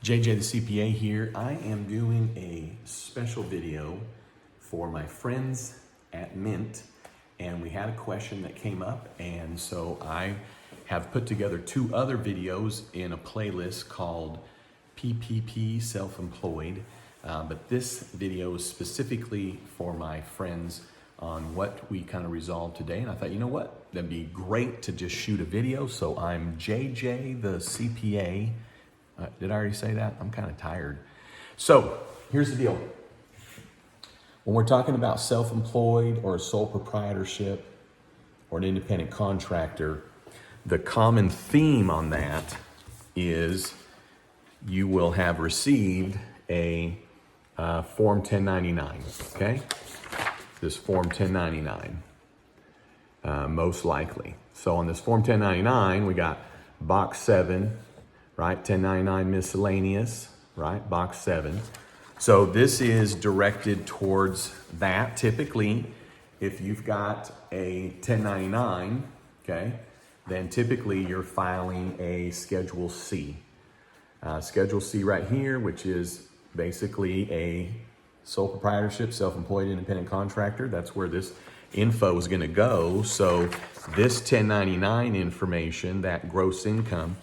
JJ the CPA here. I am doing a special video for my friends at Mint, and we had a question that came up, and so I have put together two other videos in a playlist called PPP Self-Employed, but this video is specifically for my friends on what we kind of resolved today, and I thought, you know what, that'd be great to just shoot a video. So I'm JJ the CPA. Did I already say that? I'm kind of tired. So here's the deal. When we're talking about self-employed or a sole proprietorship or an independent contractor, the common theme on that is you will have received a Form 1099, okay? This Form 1099, most likely. So on this Form 1099, we got box 7, right? 1099 miscellaneous, right? Box 7. So this is directed towards that. Typically, if you've got a 1099, okay, then typically you're filing a Schedule C. Schedule C right here, which is basically a sole proprietorship, self-employed independent contractor. That's where this info is going to go. So this 1099 information, that gross income,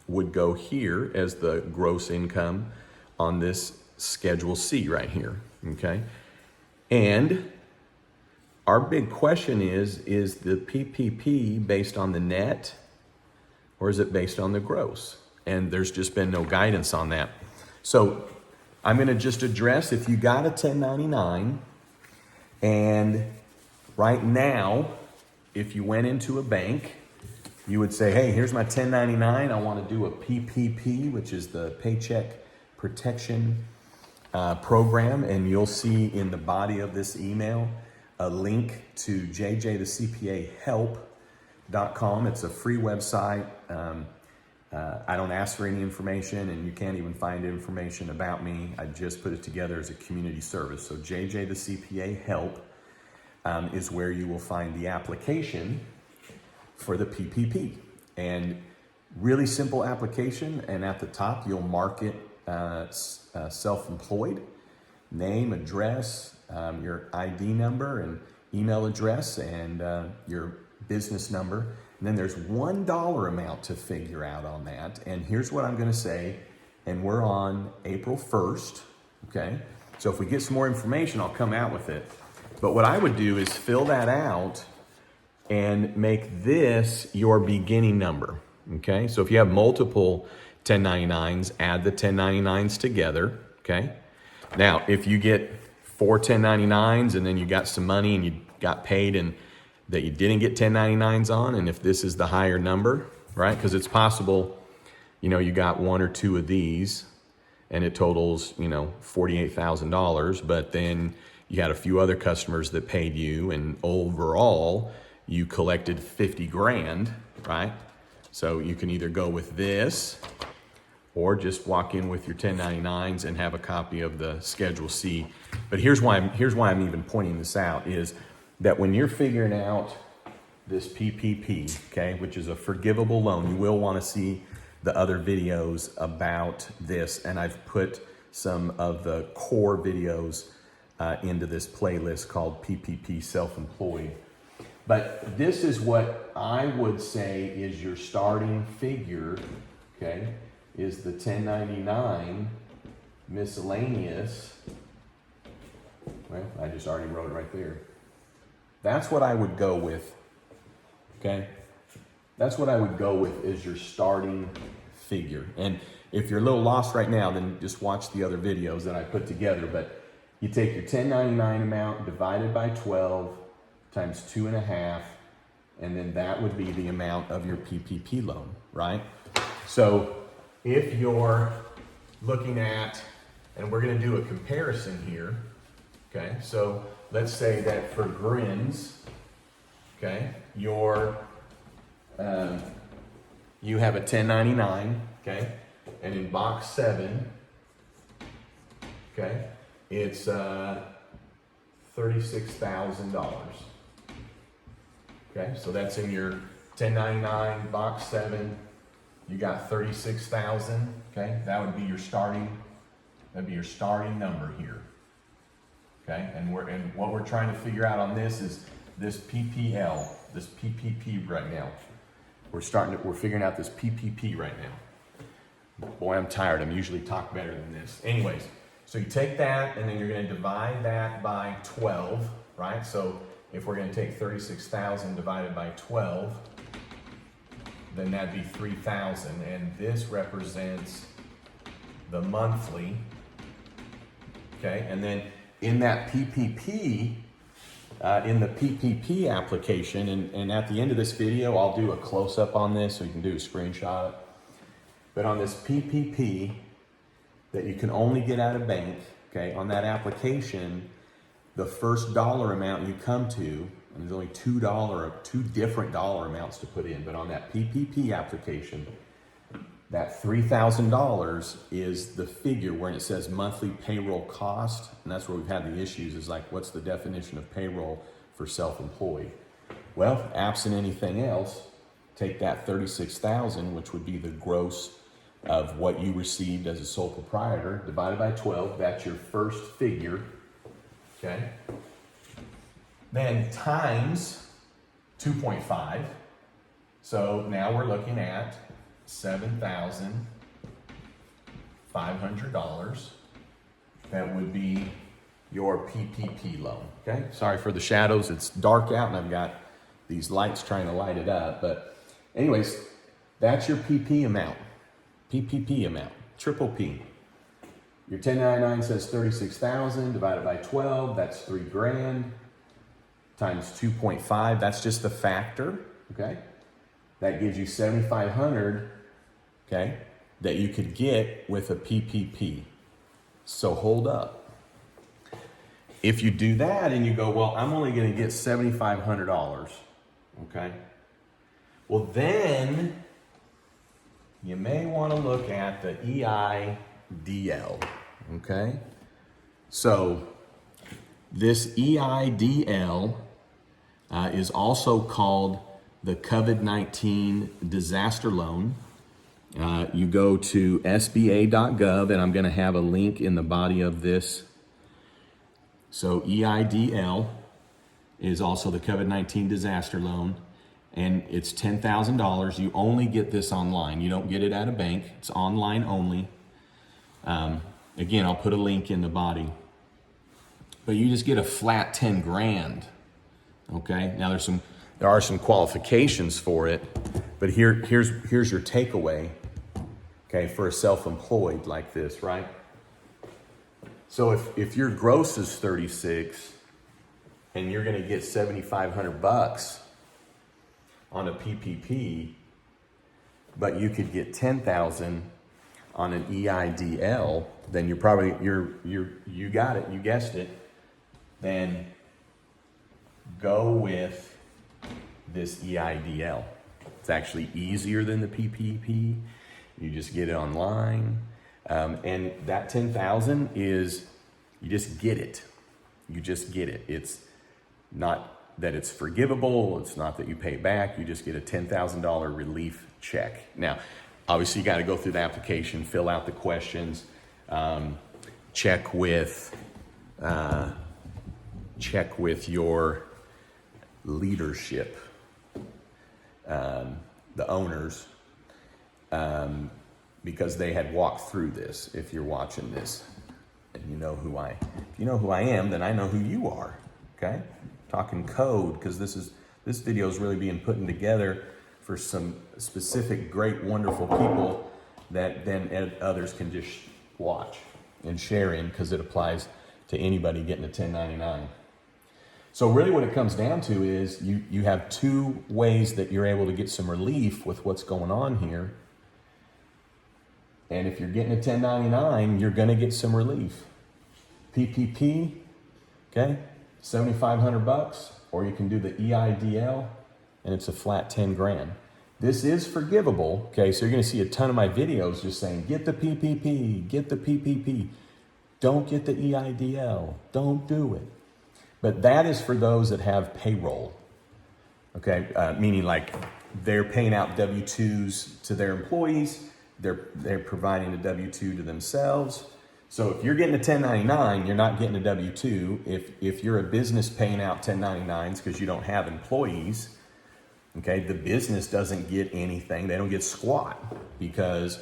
would go here as the gross income on this Schedule C right here, okay? And our big question is the PPP based on the net or is it based on the gross? And there's just been no guidance on that. So I'm gonna just address if you got a 1099 and right now, if you went into a bank, you would say, hey, here's my 1099. I want to do a PPP, which is the Paycheck Protection Program. And you'll see in the body of this email a link to jjthecpahelp.com. It's a free website. I don't ask for any information, and you can't even find information about me. I just put it together as a community service. So JJ the CPA Help is where you will find the application for the PPP, and really simple application. And at the top, you'll mark it self-employed, name, address, your ID number and email address, and your business number. And then there's $1 amount to figure out on that. And here's what I'm going to say, and we're on April 1st, okay? So if we get some more information, I'll come out with it. But what I would do is fill that out and make this your beginning number, okay? So if you have multiple 1099s, add the 1099s together, okay? Now, if you get 4 1099s and then you got some money and you got paid and that you didn't get 1099s on, and if this is the higher number, right? Because it's possible, you got 1 or 2 of these and it totals, $48,000, but then you had a few other customers that paid you, and overall, you collected 50 grand, right? So you can either go with this or just walk in with your 1099s and have a copy of the Schedule C. But here's why I'm even pointing this out is that when you're figuring out this PPP, okay, which is a forgivable loan, you will want to see the other videos about this. And I've put some of the core videos into this playlist called PPP Self-Employed. But this is what I would say is your starting figure, okay, is the 1099 miscellaneous. Well, I just already wrote it right there. That's what I would go with, okay? That's what I would go with is your starting figure. And if you're a little lost right now, then just watch the other videos that I put together. But you take your 1099 amount divided by 12 times 2.5, and then that would be the amount of your PPP loan, right? So if you're looking at, and we're gonna do a comparison here, okay? So let's say that for grins, okay, you have a 1099, okay? And in box 7, okay, it's $36,000. Okay, so that's in your 1099 box 7. you got 36,000, okay? That would be your starting, that'd be your starting number here. Okay, and what we're trying to figure out on this is this PPL, this PPP right now. We're figuring out this PPP right now. Boy, I'm tired. I'm usually talk better than this. Anyways, so you take that and then you're going to divide that by 12, right? So if we're going to take 36,000 divided by 12, then that'd be 3,000, and this represents the monthly. Okay, and then in that PPP, in the PPP application, and at the end of this video, I'll do a close-up on this so you can do a screenshot. But on this PPP that you can only get out of bank, okay, on that application, the first dollar amount you come to, and there's only two different dollar amounts to put in, but on that PPP application, that $3,000 is the figure where it says monthly payroll cost, and that's where we've had the issues, is like, what's the definition of payroll for self-employed? Well, absent anything else, take that 36,000, which would be the gross of what you received as a sole proprietor, divided by 12, that's your first figure, okay? Then times 2.5, so now we're looking at $7,500. That would be your PPP loan, okay? Sorry for the shadows, it's dark out and I've got these lights trying to light it up, but anyways, that's your PPP amount, triple P. Your 1099 says 36,000 divided by 12, that's $3,000 times 2.5, that's just the factor, okay? That gives you 7,500, okay, that you could get with a PPP. So hold up. If you do that and you go, well, I'm only going to get $7,500, okay? Well, then you may want to look at the EIDL, okay? So this EIDL is also called the COVID-19 disaster loan. You go to sba.gov, and I'm going to have a link in the body of this. So EIDL is also the COVID-19 disaster loan, and it's $10,000. You only get this online. You don't get it at a bank. It's online only. Again, I'll put a link in the body. But you just get a flat 10 grand. Okay. Now there are some qualifications for it, but here's your takeaway. Okay, for a self-employed like this, right? So if your gross is 36 and you're going to get $7,500 on a PPP, but you could get 10,000 on an EIDL, then you got it, you guessed it. Then go with this EIDL. It's actually easier than the PPP. You just get it online. And that 10,000 is, you just get it. You just get it. It's not that it's forgivable. It's not that you pay back. You just get a $10,000 relief check. Now, obviously you got to go through the application, fill out the questions, check with your leadership, the owners, because they had walked through this. If you're watching this and you know who I am, then I know who you are. Okay, talking code, because this video is really being put together for some specific, great, wonderful people that then others can just watch and share in, because it applies to anybody getting a 1099. So really what it comes down to is you have two ways that you're able to get some relief with what's going on here. And if you're getting a 1099, you're going to get some relief. PPP, okay, $7,500, or you can do the EIDL, and it's a flat 10 grand. This is forgivable, okay, so you're going to see a ton of my videos just saying, get the PPP, get the PPP. Don't get the EIDL, don't do it. But that is for those that have payroll, okay, meaning like they're paying out W-2s to their employees. They're providing a W-2 to themselves. So if you're getting a 1099, you're not getting a W-2. If you're a business paying out 1099s because you don't have employees, okay, the business doesn't get anything. They don't get squat because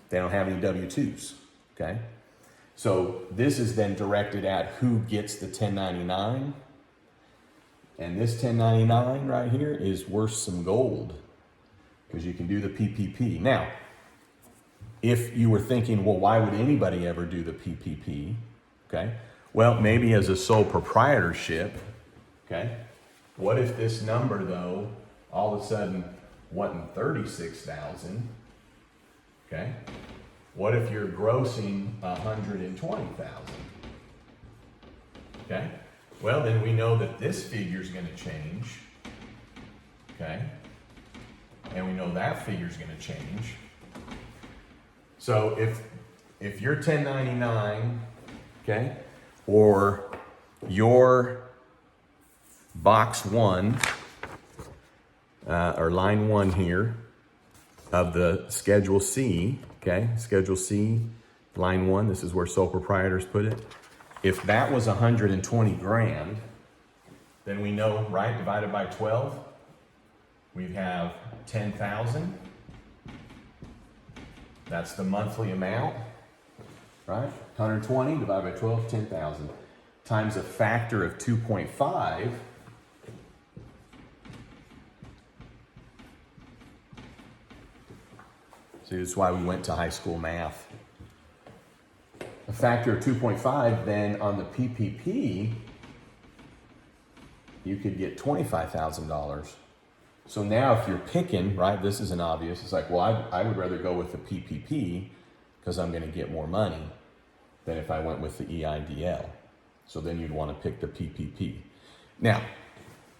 they don't have any W-2s, okay? So this is then directed at who gets the 1099. And this 1099 right here is worth some gold because you can do the PPP. Now, if you were thinking, well, why would anybody ever do the PPP? Okay, well, maybe as a sole proprietorship, okay? What if this number, though, all of a sudden wasn't 36,000? Okay, what if you're grossing 120,000? Okay, well, then we know that this figure is going to change. Okay, and we know that figure is going to change. So if you're 1099, okay, or your box 1 or line 1 here of the Schedule C, okay, Schedule C, line 1, this is where sole proprietors put it. If that was 120 grand, then we know, right, divided by 12, we have 10,000. That's the monthly amount, right? 120 divided by 12, 10,000. Times a factor of 2.5. See, that's why we went to high school math. A factor of 2.5, then on the PPP, you could get $25,000. So now if you're picking, right, this isn't obvious. It's like, well, I would rather go with the PPP because I'm going to get more money than if I went with the EIDL. So then you'd want to pick the PPP. Now,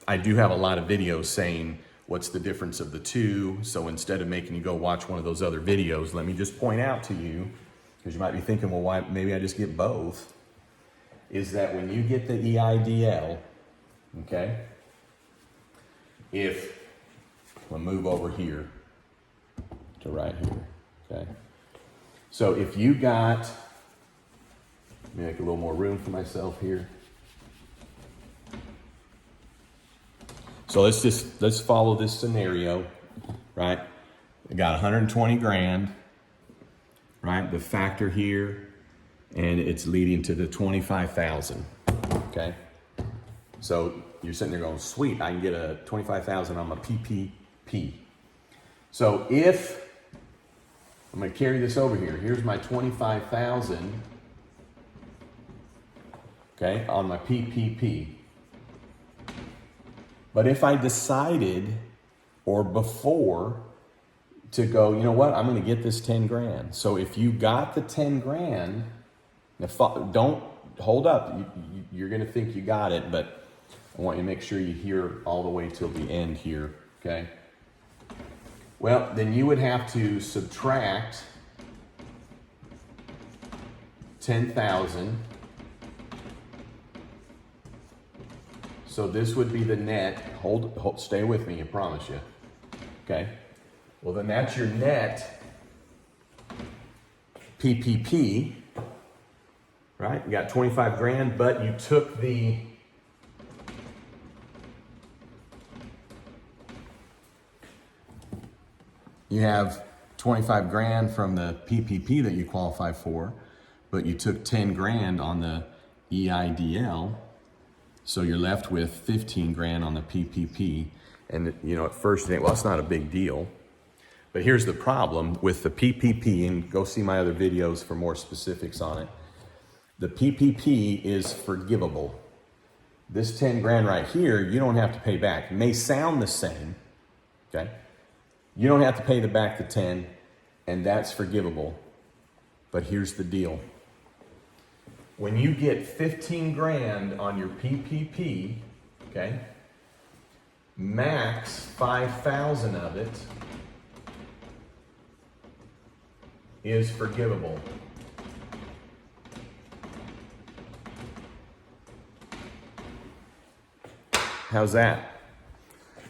I do have a lot of videos saying what's the difference of the two. So instead of making you go watch one of those other videos, let me just point out to you, because you might be thinking, well, why, maybe I just get both, is that when you get the EIDL, okay, if we'll move over here to right here, okay? So if you got, let me make a little more room for myself here. So let's follow this scenario, right? I got 120 grand, right? The factor here, and it's leading to the 25,000, okay? So you're sitting there going, sweet, I can get a 25,000 on my PPP. So if, I'm going to carry this over here. Here's my 25,000, okay, on my PPP. But if I decided, or before, to go, you know what, I'm going to get this 10 grand. So if you got the 10 grand, now don't hold up. You're going to think you got it, but I want you to make sure you hear all the way till the end here, okay? Well, then you would have to subtract 10,000. So this would be the net. Hold, stay with me, I promise you. Okay. Well, then that's your net PPP, right? You got 25 grand, but you took you have 25 grand from the PPP that you qualify for, but you took 10 grand on the EIDL. So you're left with 15 grand on the PPP. And you know, at first you think, well, it's not a big deal. But here's the problem with the PPP, and go see my other videos for more specifics on it. The PPP is forgivable. This 10 grand right here, you don't have to pay back. It may sound the same, okay? You don't have to pay back the 10, and that's forgivable. But here's the deal. When you get 15 grand on your PPP, okay, max 5,000 of it is forgivable. How's that?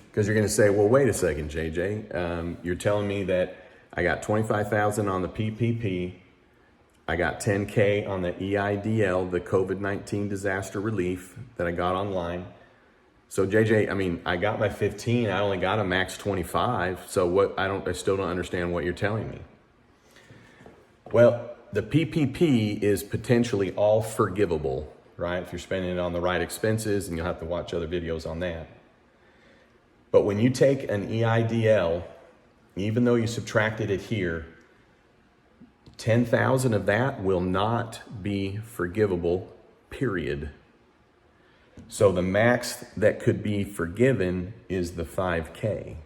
Because you're going to say, well, wait a second, JJ. You're telling me that I got $25,000 on the PPP. I got $10K on the EIDL, the COVID-19 disaster relief that I got online. So JJ, I mean, I got my 15. I only got a max 25. So what? I still don't understand what you're telling me. Well, the PPP is potentially all forgivable, right? If you're spending it on the right expenses, and you'll have to watch other videos on that. But when you take an EIDL, even though you subtracted it here, 10,000 of that will not be forgivable, period. So the max that could be forgiven is the 5K.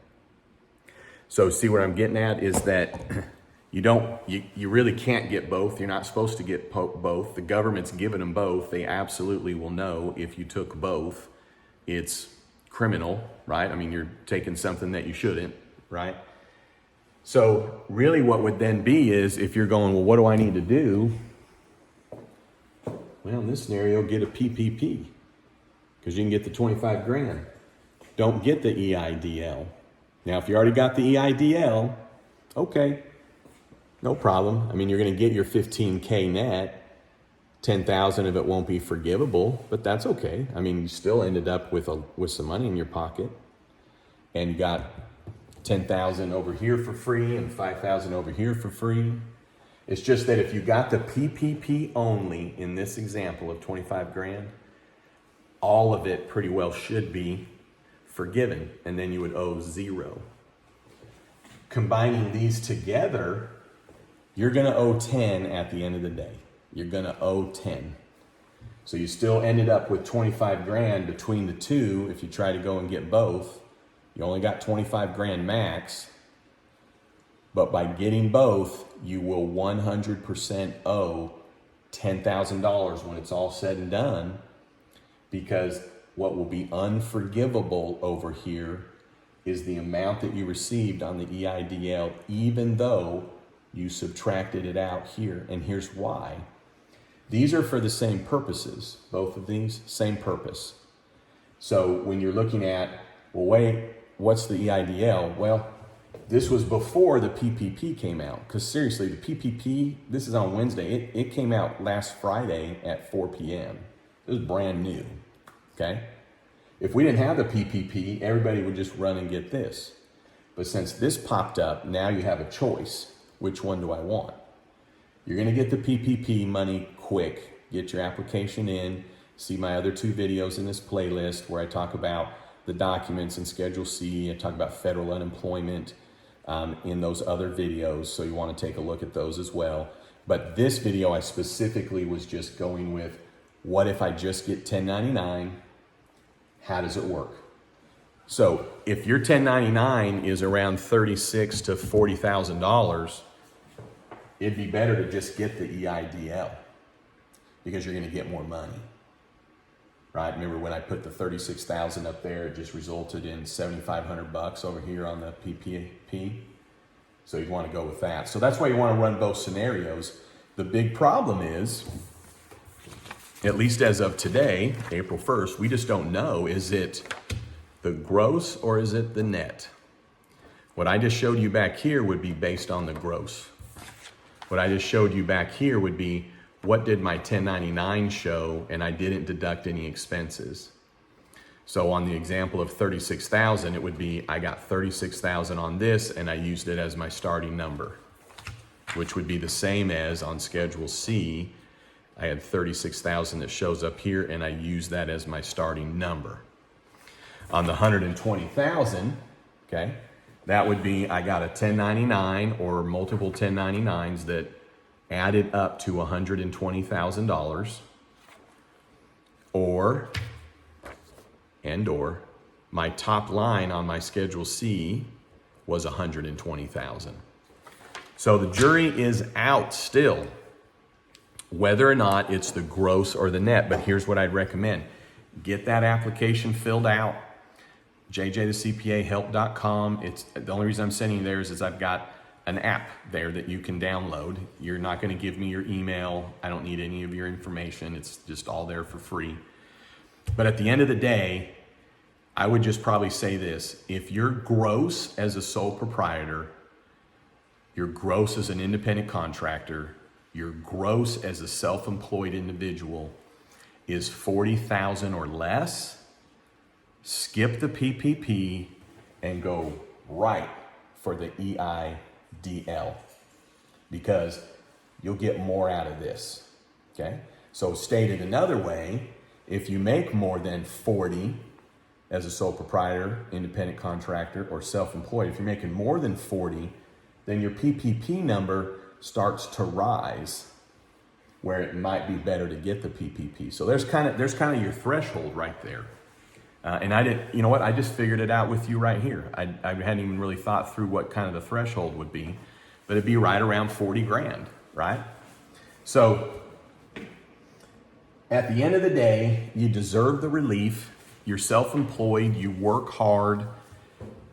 So see what I'm getting at is that you really can't get both. You're not supposed to get both. The government's giving them both. They absolutely will know if you took both. It's criminal, right? I mean, you're taking something that you shouldn't, right? So really what would then be is if you're going, well, what do I need to do? Well, in this scenario, get a PPP because you can get the 25 grand. Don't get the EIDL. Now, if you already got the EIDL, okay, no problem. I mean, you're going to get your 15K net. 10,000 of it won't be forgivable, but that's okay. I mean, you still ended up with some money in your pocket, and you got 10,000 over here for free and 5,000 over here for free. It's just that if you got the PPP only in this example of 25 grand, all of it pretty well should be forgiven, and then you would owe zero. Combining these together, you're going to owe 10 at the end of the day. You're going to owe 10. So you still ended up with 25 grand between the two. If you try to go and get both, you only got 25 grand max. But by getting both, you will 100% owe $10,000 when it's all said and done, because what will be unforgivable over here is the amount that you received on the EIDL, even though you subtracted it out here. And here's why. These are for the same purposes. Both of these, same purpose. So when you're looking at, well, wait, what's the EIDL? Well, this was before the PPP came out. Because seriously, the PPP, this is on Wednesday. It came out last Friday at 4 p.m. It was brand new, okay? If we didn't have the PPP, everybody would just run and get this. But since this popped up, now you have a choice. Which one do I want? You're going to get the PPP money quick. Get your application in. See my other two videos in this playlist where I talk about the documents in Schedule C. I talk about federal unemployment in those other videos. So you want to take a look at those as well. But this video, I specifically was just going with, what if I just get 1099? How does it work? So if your 1099 is around $36,000 to $40,000, it'd be better to just get the EIDL because you're going to get more money, right? Remember when I put the 36,000 up there, it just resulted in $7,500 over here on the PPP. So you want to go with that. So that's why you want to run both scenarios. The big problem is, at least as of today, April 1st, we just don't know, is it the gross or is it the net? What I just showed you back here would be based on the gross. What I just showed you back here would be, what did my 1099 show, and I didn't deduct any expenses. So on the example of 36,000, it would be, I got 36,000 on this and I used it as my starting number, which would be the same as on Schedule C. I had 36,000 that shows up here and I use that as my starting number. On the 120,000, okay, that would be, I got a 1099 or multiple 1099s that added up to $120,000, or my top line on my Schedule C was 120,000. So the jury is out still, whether or not it's the gross or the net. But here's what I'd recommend. Get that application filled out. JJthecPAhelp.com. It's the only reason I'm sending you there is I've got an app there that you can download. You're not going to give me your email. I don't need any of your information. It's just all there for free. But at the end of the day, I would just probably say this. If you're gross as a sole proprietor, you're gross as an independent contractor, your gross as a self-employed individual is 40,000 or less, skip the PPP and go right for the EIDL, because you'll get more out of this, okay? So stated another way, if you make more than 40 as a sole proprietor, independent contractor, or self-employed, if you're making more than 40, then your PPP number starts to rise, where it might be better to get the PPP. So there's kind of your threshold right there. And I didn't, you know what? I just figured it out with you right here. I hadn't even really thought through what kind of the threshold would be, but it'd be right around 40 grand, right? So at the end of the day, you deserve the relief. You're self-employed, you work hard.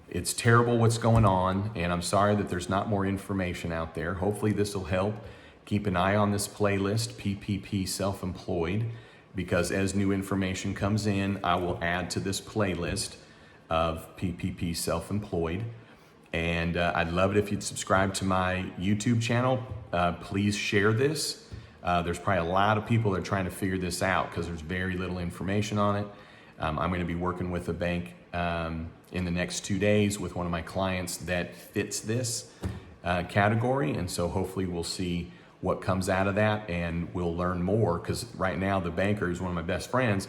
It's terrible what's going on, and I'm sorry that there's not more information out there. Hopefully this will help. Keep an eye on this playlist, PPP Self-Employed, because as new information comes in, I will add to this playlist of PPP Self-Employed. And I'd love it if you'd subscribe to my YouTube channel. Please share this. There's probably a lot of people that are trying to figure this out because there's very little information on it. I'm going to be working with a bank in the next 2 days with one of my clients that fits this category. And so hopefully we'll see what comes out of that, and we'll learn more, because right now the banker is one of my best friends.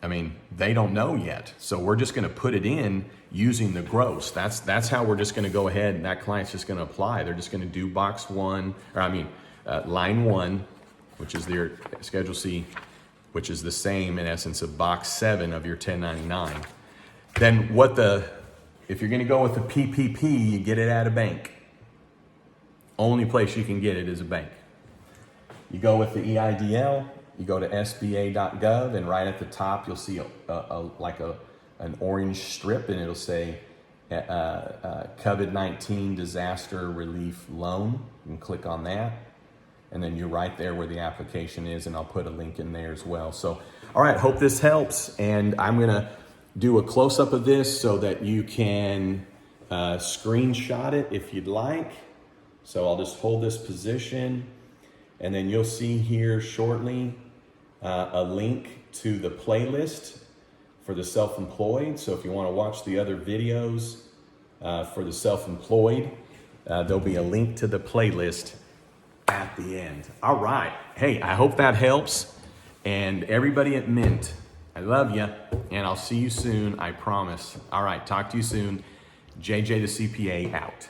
I mean, they don't know yet. So we're just going to put it in using the gross. That's how we're just going to go ahead, and that client's just going to apply. They're just going to do line 1, which is their Schedule C, which is the same in essence of box 7 of your 1099. Then if you're going to go with the PPP, you get it at a bank. Only place you can get it is a bank. You go with the EIDL, you go to sba.gov, and right at the top you'll see an orange strip, and it'll say COVID-19 disaster relief loan. You can click on that, and then you're right there where the application is, and I'll put a link in there as well. So, all right, hope this helps, and I'm gonna do a close-up of this so that you can screenshot it if you'd like. So I'll just hold this position, and then you'll see here shortly a link to the playlist for the self-employed. So if you want to watch the other videos for the self-employed, there'll be a link to the playlist at the end. All right. Hey, I hope that helps. And everybody at Mint, I love you, and I'll see you soon, I promise. All right, talk to you soon. JJ the CPA out.